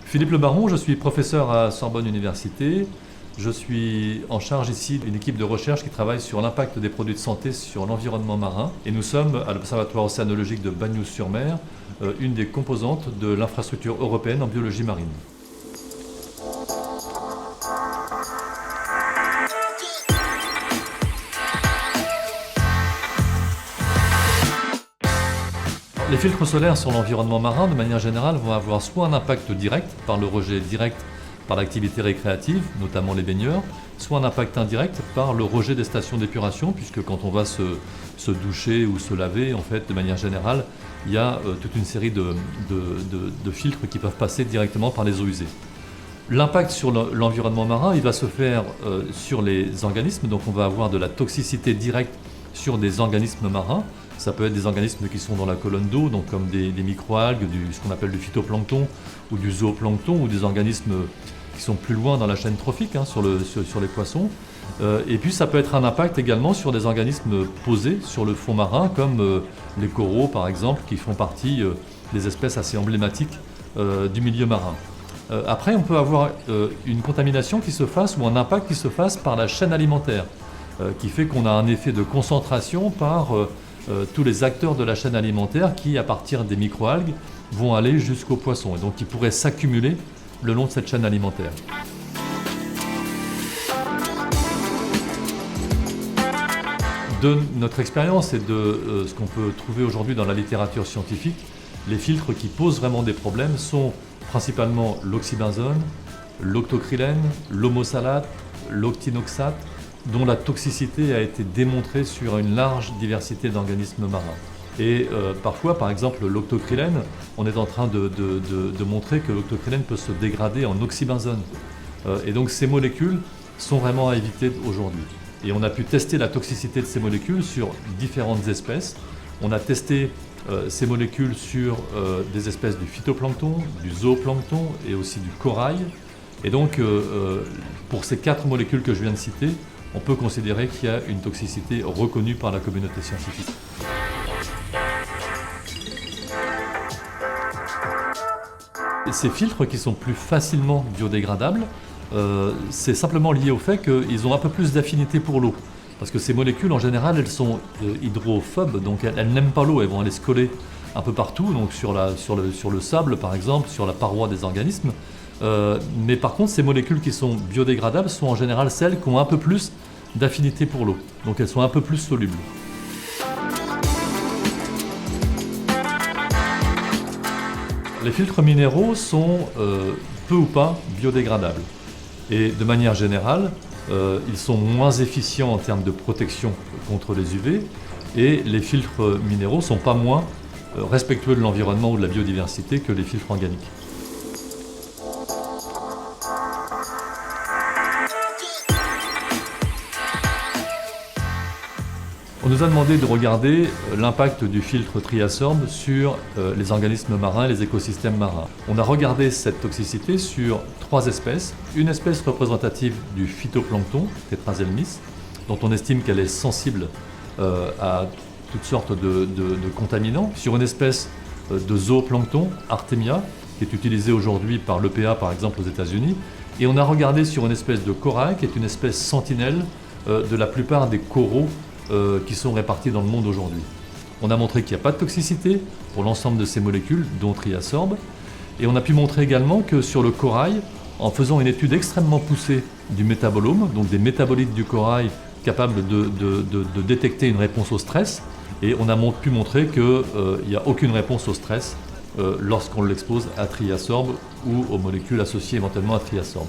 Philippe Le Baron, je suis professeur à Sorbonne Université. Je suis en charge ici d'une équipe de recherche qui travaille sur l'impact des produits de santé sur l'environnement marin. Et nous sommes à l'Observatoire océanologique de Bagnouz-sur-Mer, une des composantes de l'infrastructure européenne en biologie marine. Les filtres solaires sur l'environnement marin, de manière générale, vont avoir soit un impact direct par le rejet direct par l'activité récréative, notamment les baigneurs, soit un impact indirect par le rejet des stations d'épuration, puisque quand on va se doucher ou se laver, en fait, de manière générale, il y a toute une série de filtres qui peuvent passer directement par les eaux usées. L'impact sur l'environnement marin, il va se faire sur les organismes, donc on va avoir de la toxicité directe sur des organismes marins. Ça peut être des organismes qui sont dans la colonne d'eau, donc comme des microalgues, ce qu'on appelle du phytoplancton ou du zooplancton, ou des organismes qui sont plus loin dans la chaîne trophique, sur les poissons. Et puis ça peut être un impact également sur des organismes posés sur le fond marin, comme les coraux par exemple, qui font partie des espèces assez emblématiques du milieu marin. Après, on peut avoir une contamination qui se fasse, ou un impact qui se fasse par la chaîne alimentaire, qui fait qu'on a un effet de concentration par tous les acteurs de la chaîne alimentaire qui, à partir des microalgues, vont aller jusqu'aux poissons, et donc qui pourraient s'accumuler le long de cette chaîne alimentaire. De notre expérience et de ce qu'on peut trouver aujourd'hui dans la littérature scientifique, les filtres qui posent vraiment des problèmes sont principalement l'oxybenzone, l'octocrylène, l'homosalate, l'octinoxate, dont la toxicité a été démontrée sur une large diversité d'organismes marins. Et parfois, par exemple, l'octocrylène, on est en train de montrer que l'octocrylène peut se dégrader en oxybenzone. Et donc ces molécules sont vraiment à éviter aujourd'hui. Et on a pu tester la toxicité de ces molécules sur différentes espèces. On a testé ces molécules sur des espèces du phytoplancton, du zooplancton et aussi du corail. Et donc, pour ces 4 molécules que je viens de citer, on peut considérer qu'il y a une toxicité reconnue par la communauté scientifique. Et ces filtres qui sont plus facilement biodégradables, c'est simplement lié au fait qu'ils ont un peu plus d'affinité pour l'eau. Parce que ces molécules, en général, elles sont hydrophobes, donc elles n'aiment pas l'eau, elles vont aller se coller un peu partout, donc sur le sable par exemple, sur la paroi des organismes. Mais par contre, ces molécules qui sont biodégradables sont en général celles qui ont un peu plus d'affinité pour l'eau, donc elles sont un peu plus solubles. Les filtres minéraux sont peu ou pas biodégradables. Et de manière générale, ils sont moins efficients en termes de protection contre les UV, et les filtres minéraux ne sont pas moins respectueux de l'environnement ou de la biodiversité que les filtres organiques. On nous a demandé de regarder l'impact du filtre Triasorb sur les organismes marins et les écosystèmes marins. On a regardé cette toxicité sur 3 espèces. Une espèce représentative du phytoplancton, Tetraselmis, dont on estime qu'elle est sensible à toutes sortes de contaminants. Sur une espèce de zooplancton, Artemia, qui est utilisée aujourd'hui par l'EPA par exemple aux États-Unis. Et on a regardé sur une espèce de corail, qui est une espèce sentinelle de la plupart des coraux qui sont répartis dans le monde aujourd'hui. On a montré qu'il n'y a pas de toxicité pour l'ensemble de ces molécules, dont Triasorb. Et on a pu montrer également que sur le corail, en faisant une étude extrêmement poussée du métabolome, donc des métabolites du corail capables de détecter une réponse au stress, et on a pu montrer qu'il n'y a aucune réponse au stress lorsqu'on l'expose à Triasorb ou aux molécules associées éventuellement à Triasorb.